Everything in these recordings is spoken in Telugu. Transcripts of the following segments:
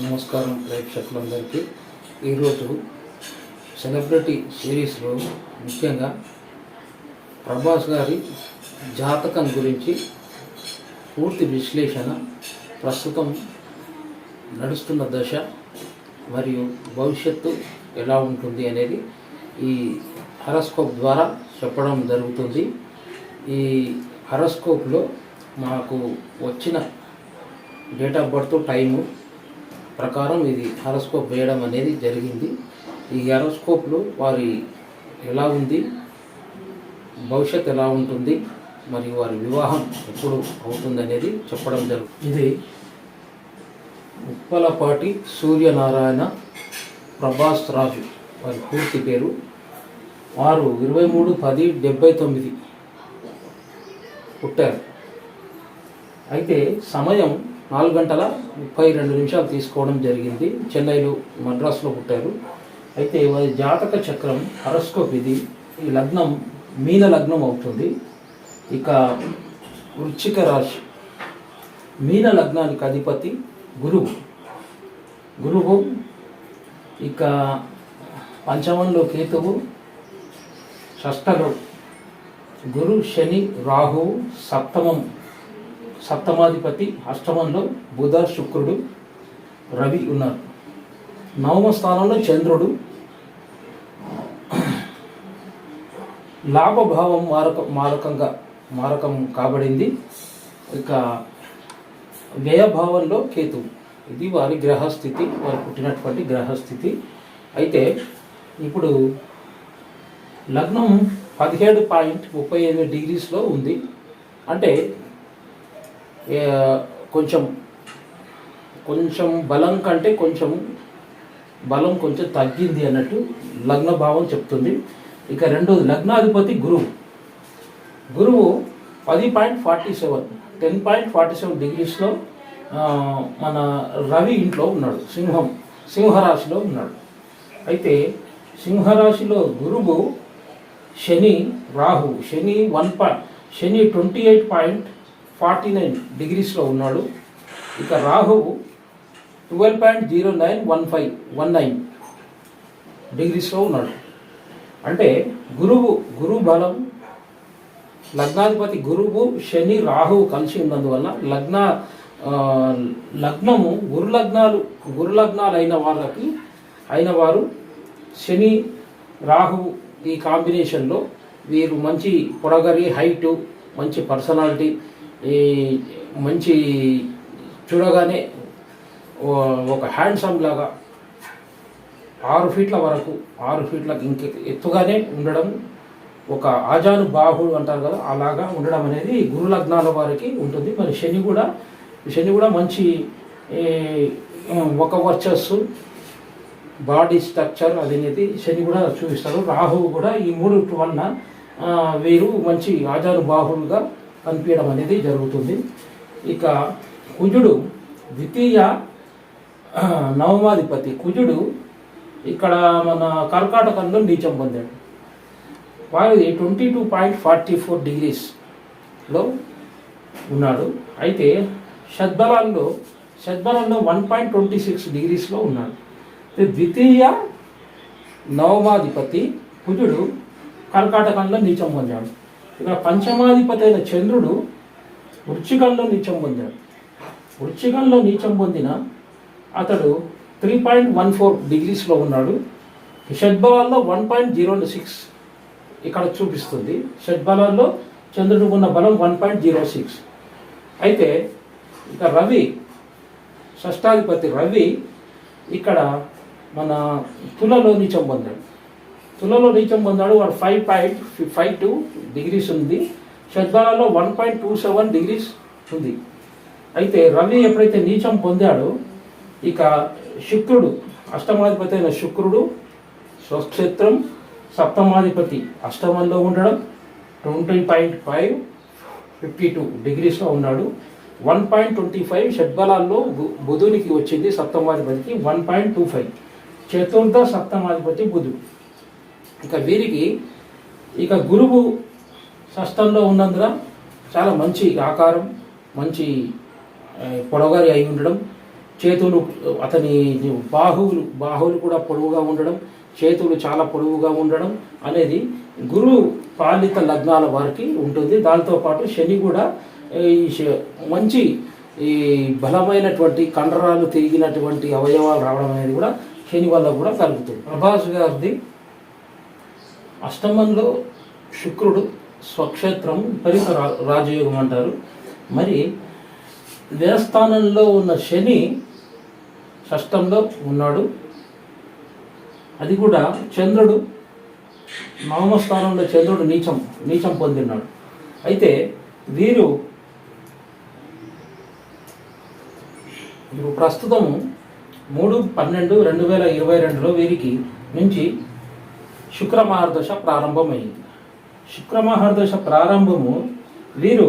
నమస్కారం ప్రేక్షకులందరికీ. ఈరోజు సెలబ్రిటీ సిరీస్లో ముఖ్యంగా ప్రభాస్ గారి జాతకం గురించి పూర్తి విశ్లేషణ, ప్రస్తుతం నడుస్తున్న దశ మరియు భవిష్యత్తు ఎలా ఉంటుంది అనేది ఈ హరస్కోప్ ద్వారా చెప్పడం జరుగుతుంది. ఈ హరస్కోప్లో మాకు వచ్చిన డేట్ ఆఫ్ బర్త్ టైము ప్రకారం ఇది హరస్కోప్ వేయడం అనేది జరిగింది. ఈ హరస్కోప్లో వారి ఎలా ఉంది, భవిష్యత్తు ఎలా ఉంటుంది, మరియు వారి వివాహం ఎప్పుడు అవుతుంది అనేది చెప్పడం జరుగుతుంది. ఇది ఉప్పలపాటి సూర్యనారాయణ ప్రభాస్ రాజు వారి పూర్తి పేరు. వారు 23/10/79 పుట్టారు. అయితే సమయం 4:32 తీసుకోవడం జరిగింది. చెన్నైలో, మద్రాసులో పుట్టారు. అయితే వారి జాతక చక్రం హరస్కోప్ ఇది. ఈ లగ్నం మీన లగ్నం అవుతుంది. ఇక వృశ్చిక రాశి, మీన లగ్నానికి అధిపతి గురువు. ఇక పంచమంలో కేతువు, షష్టలో గురు, శని, రాహువు, సప్తమాధిపతి, అష్టమంలో బుధ, శుక్రుడు, రవి ఉన్నారు. నవమ స్థానంలో చంద్రుడు. లాభభావం మారకం కాబడింది. ఇక వ్యయభావంలో కేతు. ఇది వారి గ్రహస్థితి, వారు పుట్టినటువంటి గ్రహస్థితి. అయితే ఇప్పుడు లగ్నం 17.38 ఉంది. అంటే కొంచెం బలం కంటే బలం కొంచెం తగ్గింది అన్నట్టు లగ్న భావం చెప్తుంది. ఇక రెండోది లగ్నాధిపతి గురువు 10.47 డిగ్రీస్లో మన రవి ఇంట్లో ఉన్నాడు, సింహరాశిలో ఉన్నాడు. అయితే సింహరాశిలో గురువు, శని, రాహు. శని 28.49 డిగ్రీస్లో ఉన్నాడు. ఇక రాహువు 12.0919 డిగ్రీస్లో ఉన్నాడు. అంటే గురు బలం, లగ్నాధిపతి గురువు, శని, రాహువు కలిసి ఉన్నందువల్ల లగ్నము గురు లగ్నాలు అయిన వారు శని, రాహువు ఈ కాంబినేషన్లో వీరు మంచి పొడగరి, హైటు, మంచి పర్సనాలిటీ, మంచి చూడగానే ఒక హ్యాండ్సమ్ లాగా 6 ఫీట్ల వరకు 6 ఫీట్ల ఇంక ఎత్తుగానే ఉండడం, ఒక ఆజాను బాహుడు అంటారు కదా, అలాగా ఉండడం అనేది గురు లగ్నాల వారికి ఉంటుంది. మరి శని కూడా మంచి ఒక వర్చస్సు, బాడీ స్ట్రక్చర్ అనేది శని కూడా చూపిస్తారు. రాహువు కూడా ఈ మూడు వలన వీరు మంచి ఆజాను బాహుడుగా కనిపించడం అనేది జరుగుతుంది. ఇక కుజుడు ద్వితీయ నవమాధిపతి. కుజుడు ఇక్కడ మన కర్కాటకంలో నీచం పొందాడు. వారి 22.44 డిగ్రీస్లో ఉన్నాడు. అయితే షడ్బలాల్లో 1.26 డిగ్రీస్లో ఉన్నాడు. ద్వితీయ నవమాధిపతి కుజుడు కర్కాటకంలో నీచం పొందాడు. ఇక్కడ పంచమాధిపతి అయిన చంద్రుడు వృశ్చికంలో నీచం పొందాడు. వృశ్చికంలో నీచం పొందిన అతడు 3.14 డిగ్రీస్లో ఉన్నాడు. షడ్బలాల్లో 1.06 ఇక్కడ చూపిస్తుంది. షడ్బలాల్లో చంద్రుడు ఉన్న బలం 1.06. అయితే ఇక రవి, షష్టాధిపతి రవి ఇక్కడ మన తులలో నీచం పొందాడు. వాడు 5.52 డిగ్రీస్ ఉంది. షడ్బలాల్లో 1.27 డిగ్రీస్ ఉంది. అయితే రవి ఎప్పుడైతే నీచం పొందాడో, ఇక శుక్రుడు, అష్టమాధిపతి అయిన శుక్రుడు స్వక్షేత్రం, సప్తమాధిపతి అష్టమంలో ఉండడం 20.52 డిగ్రీస్లో ఉన్నాడు. 1.25 షడ్బలాల్లో బుధునికి వచ్చింది, సప్తమాధిపతికి 1.25. చతుర్థ సప్తమాధిపతి బుధుడు. ఇక వీరికి గురువు షష్టంలో ఉన్నందున చాలా మంచి ఆకారం, మంచి పొడగారి అయి ఉండడం, చేతులు అతని బాహువులు కూడా పొడవుగా ఉండడం, చేతులు చాలా పొడవుగా ఉండడం అనేది గురు పాలిత లగ్నాల వారికి ఉంటుంది. దాంతోపాటు శని కూడా మంచి ఈ బలమైనటువంటి కండరాలు తిరిగినటువంటి అవయవాలు రావడం అనేది కూడా శని వల్ల కూడా కలుగుతుంది. ప్రభాస్ గారిది అష్టమంలో శుక్రుడు, స్వక్షేత్రం, విపరీత రాజయోగం అంటారు. మరి వ్యయస్థానంలో ఉన్న శని షష్టంలో ఉన్నాడు. అది కూడా చంద్రుడు నవమ స్థానంలో చంద్రుడు నీచం పొందినాడు. అయితే వీరు ఇప్పుడు ప్రస్తుతము 3/12/2022లో వీరికి నుంచి శుక్రమహార్దశ ప్రారంభమైంది. శుక్రమహార్దశ ప్రారంభము వీరు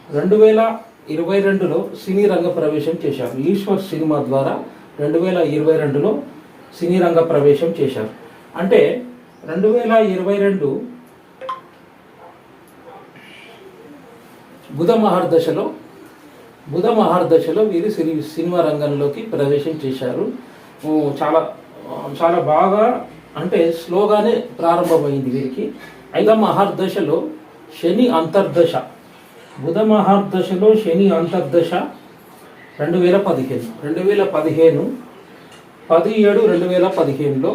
2022లో సినీ రంగ ప్రవేశం చేశారు. ఈశ్వర్ సినిమా ద్వారా 2022లో సినీ రంగ ప్రవేశం చేశారు. అంటే 2022 బుధ మహార్దశలో వీరు సినిమా రంగంలోకి ప్రవేశం చేశారు. చాలా చాలా బాగా అంటే స్లోగానే ప్రారంభమైంది వీరికి. 5వ మహార్దశలో శని అంతర్దశ, బుధ మహార్దశలో శని అంతర్దశ 2015 17/2015లో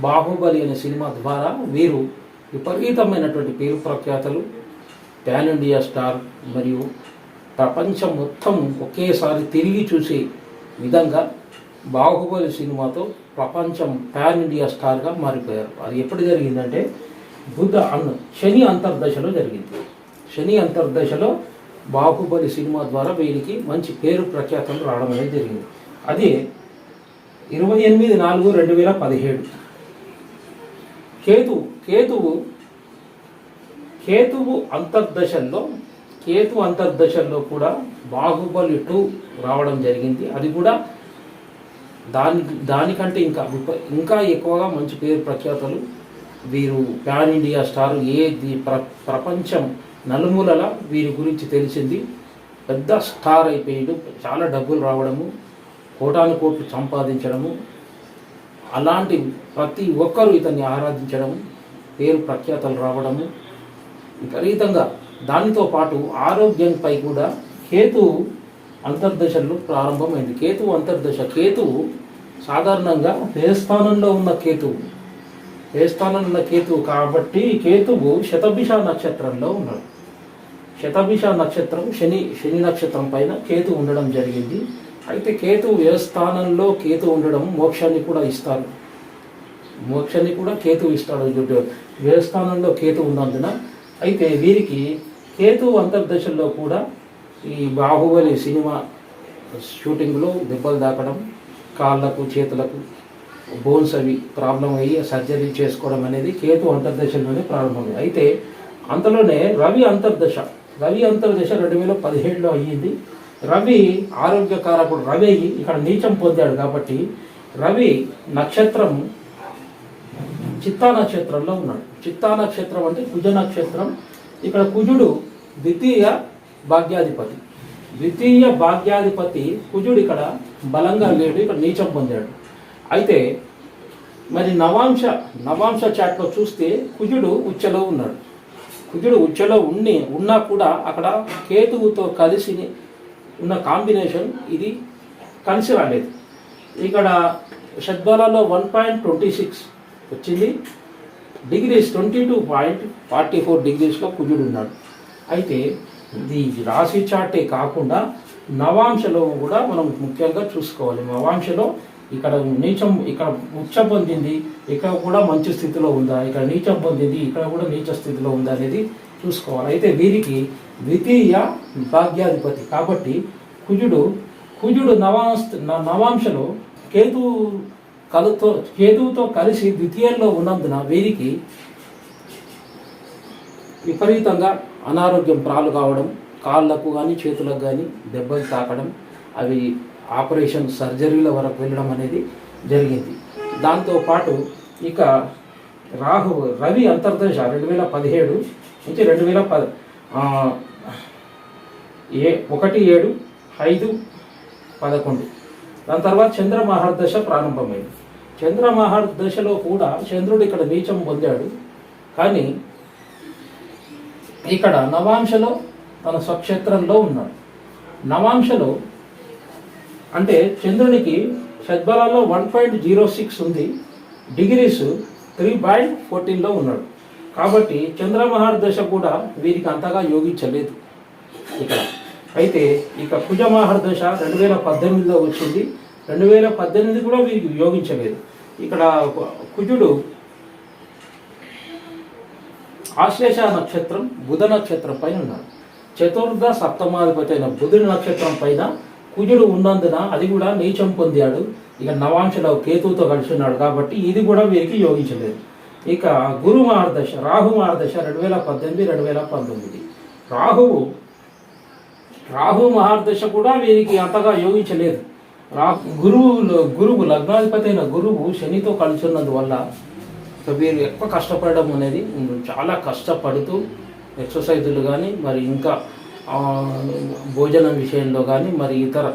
బాహుబలి అనే సినిమా ద్వారా వీరు విపరీతమైనటువంటి పేరు ప్రఖ్యాతలు, పాన్ ఇండియా స్టార్ మరియు ప్రపంచం మొత్తం ఒకేసారి తిరిగి చూసే విధంగా బాహుబలి సినిమాతో ప్రపంచం పాన్ ఇండియా స్టార్గా మారిపోయారు. అది ఎప్పుడు జరిగిందంటే శని అంతర్దశలో జరిగింది. శని అంతర్దశలో బాహుబలి సినిమా ద్వారా వీరికి మంచి పేరు ప్రఖ్యాతలు రావడం అనేది జరిగింది. అది 28/4/2017. కేతువు అంతర్దశల్లో కూడా బాహుబలి 2 రావడం జరిగింది. అది కూడా దానికంటే ఇంకా ఎక్కువగా మంచి పేరు ప్రఖ్యాతలు. వీరు పాన్ ఇండియా స్టార్, ప్రపంచం నలుమూలల వీరి గురించి తెలిసింది. పెద్ద స్టార్ అయిపోయాడు, చాలా డబ్బులు రావడము, కోటాను కోట్లు సంపాదించడము, అలాంటి ప్రతి ఒక్కరూ ఇతన్ని ఆరాధించడము, పేరు ప్రఖ్యాతలు రావడము విపరీతంగా. దానితో పాటు ఆరోగ్యంపై కూడా కేతువు అంతర్దశలో ప్రారంభమైంది. కేతువు సాధారణంగా వ్యయస్థానంలో ఉన్న కేతువు కాబట్టి కేతువు శతభిష నక్షత్రంలో ఉన్నాడు. శతభిష నక్షత్రం శని నక్షత్రం పైన కేతు ఉండడం జరిగింది. అయితే కేతువు వ్యయస్థానంలో ఉండడం మోక్షాన్ని కూడా కేతువు ఇస్తాడు. వ్యయస్థానంలో కేతు ఉన్నందున అయితే వీరికి కేతువు అంతర్దశల్లో కూడా ఈ బాహుబలి సినిమా షూటింగ్లో దెబ్బలు తాకడం, కాళ్ళకు చేతులకు బోన్స్ అవి ప్రాబ్లం అయ్యి సర్జరీ చేసుకోవడం అనేది కేతు అంతర్దశలోనే ప్రారంభమైంది. అయితే అంతలోనే రవి అంతర్దశ 2017లో అయ్యింది. రవి ఆరోగ్యకారకుడు. రవి ఇక్కడ నీచం పొందాడు కాబట్టి రవి నక్షత్రం చిత్తా నక్షత్రంలో ఉన్నాడు. చిత్తా నక్షత్రం అంటే కుజ నక్షత్రం. ఇక్కడ కుజుడు ద్వితీయ భాగ్యాధిపతి కుజుడు ఇక్కడ బలంగా లేడు, ఇక్కడ నీచం పొందాడు. అయితే మరి నవాంశ చాట్లో చూస్తే కుజుడు ఉచ్చలో ఉన్నాడు. కుజుడు ఉచ్చలో ఉన్నా కూడా అక్కడ కేతువుతో కలిసి ఉన్న కాంబినేషన్ ఇది కలిసి రాలేదు. ఇక్కడ షడ్బలలో 1.26 వచ్చింది. డిగ్రీస్ 22.44 డిగ్రీస్లో కుజుడు ఉన్నాడు. అయితే ఇది రాశి చాటే కాకుండా నవాంశలో కూడా మనం ముఖ్యంగా చూసుకోవాలి. నవాంశలో ఇక్కడ ఉచ్చ పొందింది, ఇక్కడ కూడా మంచి స్థితిలో ఉందా, ఇక్కడ నీచం పొందింది, ఇక్కడ కూడా నీచ స్థితిలో ఉందా అనేది చూసుకోవాలి. అయితే వీరికి ద్వితీయ భాగ్యాధిపతి కాబట్టి కుజుడు నవాంశలో కేతువుతో కలిసి ద్వితీయంలో ఉన్నందున వీరికి విపరీతంగా అనారోగ్యం ప్రాలు కావడం, కాళ్ళకు కానీ చేతులకు కానీ దెబ్బలు తాకడం, అవి ఆపరేషన్ సర్జరీల వరకు వెళ్ళడం అనేది జరిగింది. దాంతోపాటు ఇక రవి అంతర్దశ 2017 నుంచి 1 7 5 11. దాని తర్వాత చంద్ర మహర్దశ ప్రారంభమైంది. చంద్ర మహర్దశలో కూడా చంద్రుడు ఇక్కడ నీచం పొందాడు. కానీ ఇక్కడ నవాంశలో తన స్వక్షేత్రంలో ఉన్నాడు. నవాంశలో అంటే చంద్రునికి షడ్బలాల్లో 1.06 ఉంది, డిగ్రీస్ 3/14లో ఉన్నాడు. కాబట్టి చంద్ర మహర్దశ కూడా వీరికి అంతగా యోగించలేదు ఇక్కడ. అయితే ఇక కుజ మహర్దశ 2018లో వచ్చింది. 2018 కూడా వీరికి యోగించలేదు. ఇక్కడ కుజుడు ఆశ్లేష నక్షత్రం బుధ నక్షత్రం పైన ఉన్నాడు. చతుర్థ సప్తమాధిపతి అయిన బుధుడి నక్షత్రం పైన కుజుడు ఉన్నందున అది కూడా నీచం పొందాడు. ఇక నవాంశలో కేతువుతో కలిసి ఉన్నాడు కాబట్టి ఇది కూడా వీరికి యోగించలేదు. ఇక గురు మహర్దశ రాహు మహర్దశ 2018-2019. రాహు మహర్దశ కూడా వీరికి అంతగా యోగించలేదు. గురువు లగ్నాధిపతి అయిన గురువు శనితో కలిసి ఉన్నందువల్ల వీరు ఎక్కువ కష్టపడడం అనేది, చాలా కష్టపడుతూ ఎక్సర్సైజులు కానీ మరి ఇంకా భోజనం విషయంలో కానీ మరి ఇతర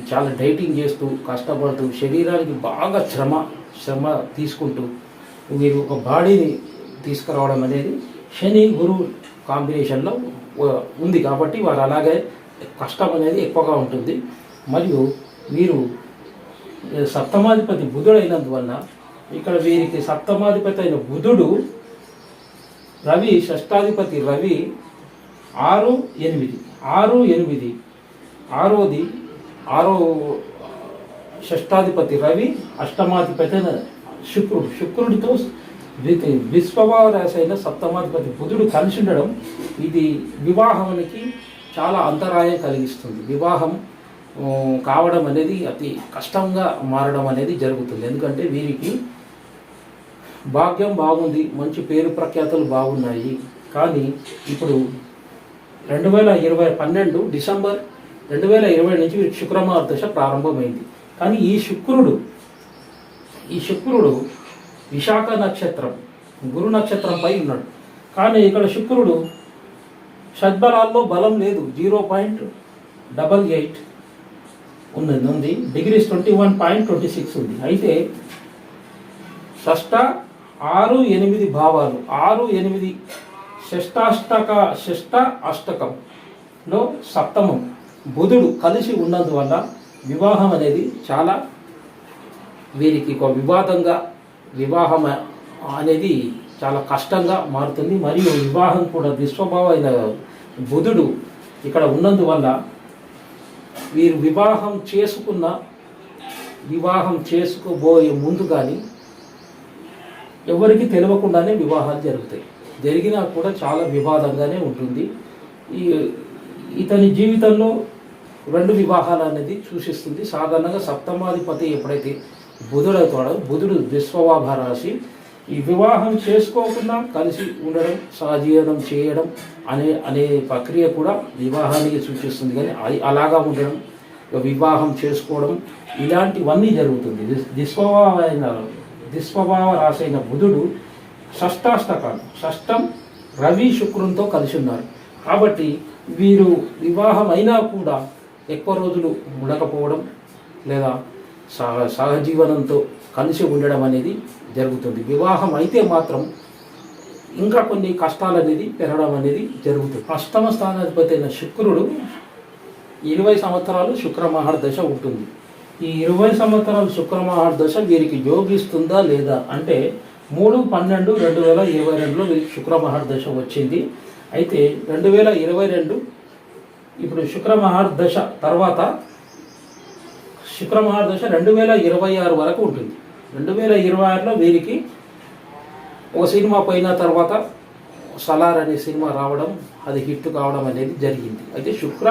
చాలా డైటింగ్ చేస్తూ కష్టపడుతూ శరీరానికి బాగా శ్రమ తీసుకుంటూ వీరు ఒక బాడీని తీసుకురావడం అనేది శని గురువు కాంబినేషన్లో ఉంది. కాబట్టి వారు అలాగే కష్టం అనేది ఎక్కువగా ఉంటుంది. మరియు వీరు సప్తమాధిపతి బుధుడు అయినందువల్ల ఇక్కడ వీరికి సప్తమాధిపతి అయిన బుధుడు రవి, షష్టాధిపతి రవి 6-8 ఆరో షష్టాధిపతి రవి, అష్టమాధిపతి అయిన శుక్రుడితో విశ్వవారాశి అయిన సప్తమాధిపతి బుధుడు కలిసి ఉండడం ఇది వివాహానికి చాలా అంతరాయం కలిగిస్తుంది. వివాహం కావడం అనేది అతి కష్టంగా మారడం అనేది జరుగుతుంది. ఎందుకంటే వీరికి భాగ్యం బాగుంది, మంచి పేరు ప్రఖ్యాతులు బాగున్నాయి. కానీ ఇప్పుడు 12 డిసెంబర్ 2020 నుంచి వీరికి శుక్రమహర్దశ ప్రారంభమైంది. కానీ ఈ శుక్రుడు విశాఖ నక్షత్రం గురు నక్షత్రంపై ఉన్నాడు. కానీ ఇక్కడ శుక్రుడు షడ్బలాల్లో బలం లేదు, 0.88 ఉంది, డిగ్రీస్ 21.26 ఉంది. అయితే షష్ట 6-8 భావాలు 6-8 షష్ట అష్టకంలో సప్తమం బుధుడు కలిసి ఉన్నందువల్ల వివాహం అనేది చాలా వీరికి ఒక వివాహం అనేది చాలా కష్టంగా మారుతుంది. మరియు వివాహం కూడా దుస్వభావం అయిన బుధుడు ఇక్కడ ఉన్నందువల్ల వీరు వివాహం చేసుకోబోయే ముందు కానీ ఎవరికి తెలియకుండానే వివాహాలు జరుగుతాయి. జరిగినా కూడా చాలా వివాదంగానే ఉంటుంది. ఇతని జీవితంలో 2 వివాహాలు అనేది సూచిస్తుంది. సాధారణంగా సప్తమాధిపతి ఎప్పుడైతే బుధుడు అవుతాడో, బుధుడు విశ్వవాభ రాశి, ఈ వివాహం చేసుకోకుండా కలిసి ఉండడం, సహజీవనం చేయడం అనే ప్రక్రియ కూడా వివాహానికి సూచిస్తుంది. కానీ అది అలాగా ఉండడం, వివాహం చేసుకోవడం ఇలాంటివన్నీ జరుగుతుంది. దిస్వభావ రాశి అయిన బుధుడు షష్టం రవి శుక్రునితో కలిసి ఉన్నారు. కాబట్టి వీరు వివాహం అయినా కూడా ఎక్కువ రోజులు ఉండకపోవడం లేదా సహజీవనంతో కలిసి ఉండడం అనేది జరుగుతుంది. వివాహం అయితే మాత్రం ఇంకా కొన్ని కష్టాలు అనేది పెరగడం అనేది జరుగుతుంది. అష్టమ స్థానాధిపతి అయిన శుక్రుడు 20 సంవత్సరాలు శుక్రమహర్దశ ఉంటుంది. ఈ 20 సంవత్సరాలు శుక్రమహర్దశ వీరికి యోగిస్తుందా లేదా అంటే 3/12/2022లో వీరికి శుక్రమహర్దశ వచ్చింది. అయితే 2022 ఇప్పుడు శుక్రమహర్దశ తర్వాత శుక్రమహర్దశ 2026 వరకు ఉంటుంది. 2026లో వీరికి ఒక సినిమా పోయిన తర్వాత సలార్ అనే సినిమా రావడం, అది హిట్ కావడం అనేది జరిగింది. అయితే శుక్ర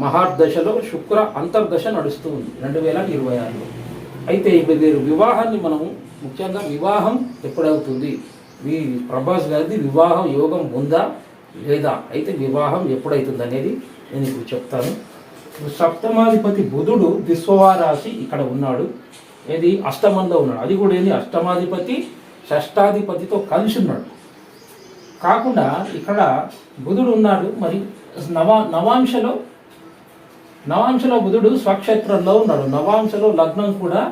మహర్దశలో శుక్ర అంతర్దశ నడుస్తూ ఉంది 2026లో. అయితే ఇప్పుడు వీరు వివాహాన్ని మనము ముఖ్యంగా వివాహం ఎప్పుడవుతుంది, ప్రభాస్ గారిది వివాహం యోగం ఉందా లేదా, అయితే వివాహం ఎప్పుడవుతుంది అనేది నేను ఇప్పుడు చెప్తాను. సప్తమాధిపతి బుధుడు విశ్వవారాశి ఇక్కడ ఉన్నాడు, ఏది అష్టమంలో ఉన్నాడు. అది కూడా ఏంది అష్టమాధిపతి షష్టాధిపతితో కలిసి ఉన్నాడు. కాకుండా ఇక్కడ బుధుడు ఉన్నాడు. మరి నవాంశలో నవాంశలో బుధుడు స్వక్షేత్రంలో ఉన్నాడు. నవాంశలో లగ్నం కూడా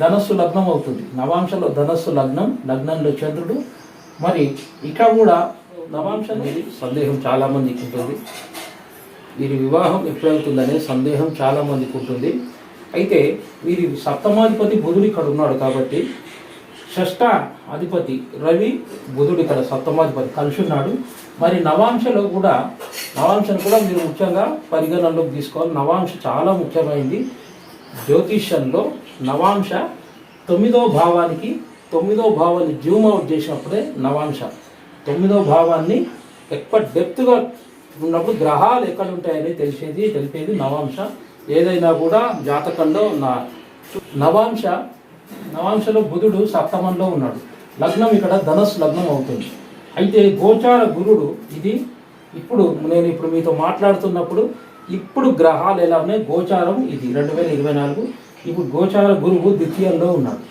ధనస్సు లగ్నం అవుతుంది. నవాంశలో ధనస్సు లగ్నం, లగ్నంలో చంద్రుడు. మరి ఇక్కడ కూడా నవాంశం సందేహం చాలామందికి ఉంటుంది. వీరి వివాహం ఎప్పుడవుతుందనే సందేహం చాలామందికి ఉంటుంది. అయితే వీరి సప్తమాధిపతి బుధుడు ఇక్కడ ఉన్నాడు కాబట్టి షష్ఠ అధిపతి రవి బుధుడు ఇక్కడ సప్తమాధిపతి కలిసి ఉన్నాడు. మరి నవాంశను కూడా మీరు ముఖ్యంగా పరిగణనలోకి తీసుకోవాలి. నవాంశ చాలా ముఖ్యమైనది జ్యోతిష్యంలో. నవాంశ 9వ భావానికి, 9వ భావాన్ని జూమ్ అవుట్ చేసినప్పుడే నవాంశ 9వ భావాన్ని ఎక్కువ డెప్త్గా ఉన్నప్పుడు గ్రహాలు ఎక్కడ ఉంటాయని తెలిపేది నవాంశ. ఏదైనా కూడా జాతకంలో నవాంశలో బుధుడు సప్తమంలో ఉన్నాడు. లగ్నం ఇక్కడ ధనస్సు లగ్నం అవుతుంది. అయితే గోచార గురుడు ఇది నేను మీతో మాట్లాడుతున్నప్పుడు ఇప్పుడు గ్రహాలు ఎలా ఉన్నాయి, గోచారం ఇది 2024. ఇప్పుడు గోచార గురువు ద్వితీయంలో ఉన్నాడు.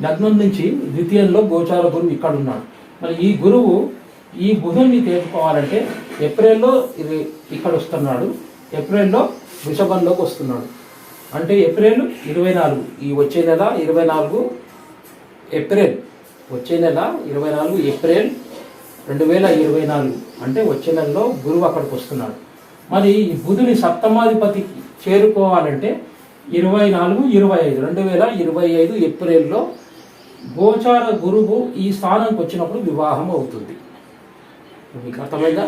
లగ్నం నుంచి ద్వితీయంలో గోచార గురువు ఇక్కడ ఉన్నాడు. మరి ఈ గురువు ఈ బుధుడిని తేల్చుకోవాలంటే ఏప్రిల్లో ఇక్కడ వస్తున్నాడు. ఏప్రిల్లో వృషభంలోకి వస్తున్నాడు. అంటే ఏప్రిల్ 24, ఈ వచ్చే నెల 24 ఏప్రిల్, వచ్చే నెల 24 ఏప్రిల్ 2024 అంటే వచ్చే నెలలో గురువు అక్కడికి వస్తున్నాడు. మరి ఈ బుధుని సప్తమాధిపతికి చేరుకోవాలంటే 24, 25 2025 ఏప్రిల్లో గోచార గురువు ఈ స్థానానికి వచ్చినప్పుడు వివాహం అవుతుంది. మీకు అర్థమైందా?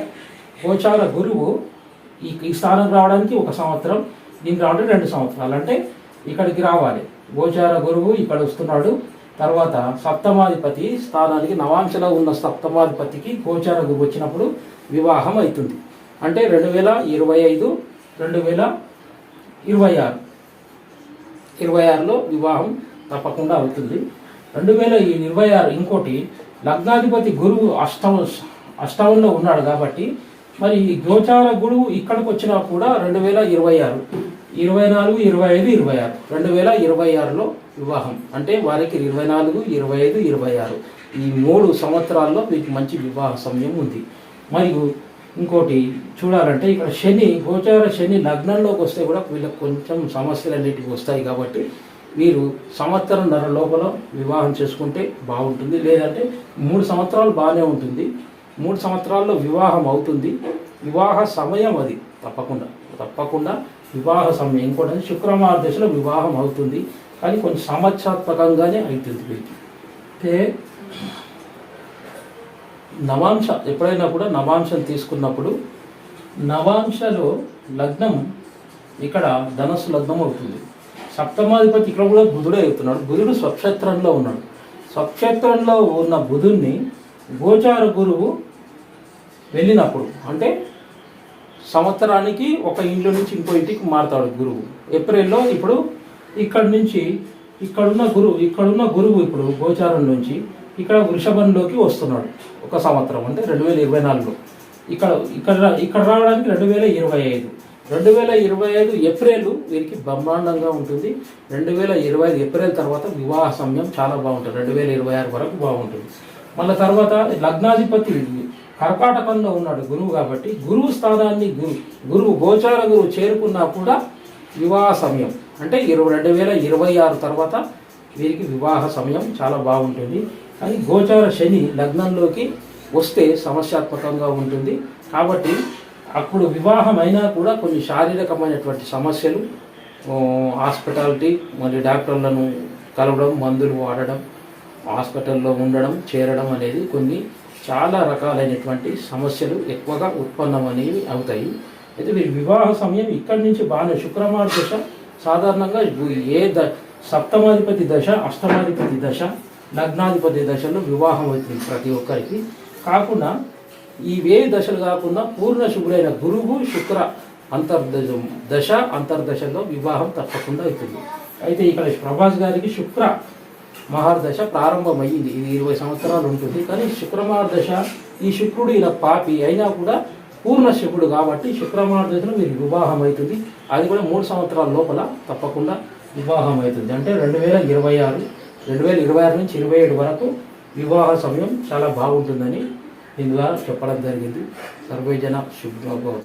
గోచార గురువు ఈ స్థానం రావడానికి 1 సంవత్సరం, దీనికి రావడానికి 2 సంవత్సరాలు. అంటే ఇక్కడికి రావాలి. గోచార గురువు ఇక్కడ వస్తున్నాడు. తర్వాత సప్తమాధిపతి స్థానానికి, నవాంశలో ఉన్న సప్తమాధిపతికి గోచార గురువు వచ్చినప్పుడు వివాహం అవుతుంది. అంటే 2025, 2026లో వివాహం తప్పకుండా అవుతుంది. 2026 ఇంకోటి లగ్నాధిపతి గురువు అష్టమంలో ఉన్నాడు కాబట్టి మరి గోచార గురువు ఇక్కడికి వచ్చినా కూడా 2026, 24, 25, 26 2026లో వివాహం. అంటే వారికి 24, 25, 26 ఈ 3 సంవత్సరాల్లో మీకు మంచి వివాహ సమయం ఉంది. మరియు ఇంకోటి చూడాలంటే ఇక్కడ గోచార శని లగ్నంలోకి వస్తే కూడా వీళ్ళకి కొంచెం సమస్యలు అన్నిటికీ వస్తాయి. కాబట్టి వీరు సంవత్సరంన్నర లోపల వివాహం చేసుకుంటే బాగుంటుంది. లేదంటే 3 సంవత్సరాలు బాగానే ఉంటుంది. 3 సంవత్సరాల్లో వివాహం అవుతుంది. వివాహ సమయం అది తప్పకుండా వివాహ సమయం. ఇంకోటి శుక్రమార్దశలో వివాహం అవుతుంది. కానీ కొంచెం సమస్యాత్మకంగానే అవుతుంది వీరికి. అంటే నవాంశ ఎప్పుడైనా కూడా నవాంశం తీసుకున్నప్పుడు నవాంశలో లగ్నం ఇక్కడ ధనస్సు లగ్నం అవుతుంది. సప్తమాధిపతి ఇక్కడ కూడా బుధుడే అవుతున్నాడు. బుధుడు స్వక్షేత్రంలో ఉన్నాడు. స్వక్షేత్రంలో ఉన్న బుధుడిని గోచార గురువు వెళ్ళినప్పుడు అంటే సంవత్సరానికి ఒక ఇంట్లో నుంచి ఇంకో ఇంటికి మారుతాడు గురువు. ఏప్రిల్లో ఇప్పుడు ఇక్కడున్న గురువు ఇప్పుడు గోచారం నుంచి ఇక్కడ వృషభంలోకి వస్తున్నాడు. 1 సంవత్సరం అంటే 2024లో ఇక్కడ రావడానికి 2025 ఏప్రిల్ వీరికి బ్రహ్మాండంగా ఉంటుంది. 2025 ఏప్రిల్ తర్వాత వివాహ సమయం చాలా బాగుంటుంది. 2026 వరకు బాగుంటుంది. మళ్ళీ తర్వాత లగ్నాధిపతి కర్కాటకంలో ఉన్నాడు గురువు కాబట్టి గురువు స్థానాన్ని గోచార గురువు చేరుకున్నా కూడా వివాహ సమయం అంటే 2026 తర్వాత వీరికి వివాహ సమయం చాలా బాగుంటుంది. కానీ గోచార శని లగ్నంలోకి వస్తే సమస్యాత్మకంగా ఉంటుంది. కాబట్టి అప్పుడు వివాహం అయినా కూడా కొన్ని శారీరకమైనటువంటి సమస్యలు, హాస్పిటాలిటీ మరియు డాక్టర్లను కలవడం, మందులు వాడడం, హాస్పిటల్లో ఉండడం, చేరడం అనేది కొన్ని చాలా రకాలైనటువంటి సమస్యలు ఎక్కువగా ఉత్పన్నమనేవి అవుతాయి. అయితే వీరి వివాహ సమయం ఇక్కడి నుంచి బాగానే శుక్రమార్ దశ సాధారణంగా సప్తమాధిపతి దశ, అష్టమాధిపతి దశ, లగ్నాధిపతి దశలో వివాహం అవుతుంది ప్రతి ఒక్కరికి. కాకుండా ఇవే దశలు కాకుండా పూర్ణ శుభుడైన గురువు శుక్ర అంతర్దశలో వివాహం తప్పకుండా అవుతుంది. అయితే ఇక్కడ ప్రభాస్ గారికి శుక్ర మహర్దశ ప్రారంభమయ్యింది. ఇది 20 సంవత్సరాలు ఉంటుంది. కానీ శుక్రమహర్దశ ఈ శుక్రుడు ఈయన పాపి అయినా కూడా పూర్ణ శుక్రుడు కాబట్టి శుక్రమహర్దశలో మీరు వివాహం అవుతుంది. అది కూడా 3 సంవత్సరాల లోపల తప్పకుండా వివాహం అవుతుంది. అంటే 2026 నుంచి 27 వరకు వివాహ సమయం చాలా బాగుంటుందని దీని ద్వారా చెప్పడం జరిగింది. సర్వేజన శుభ్రంగా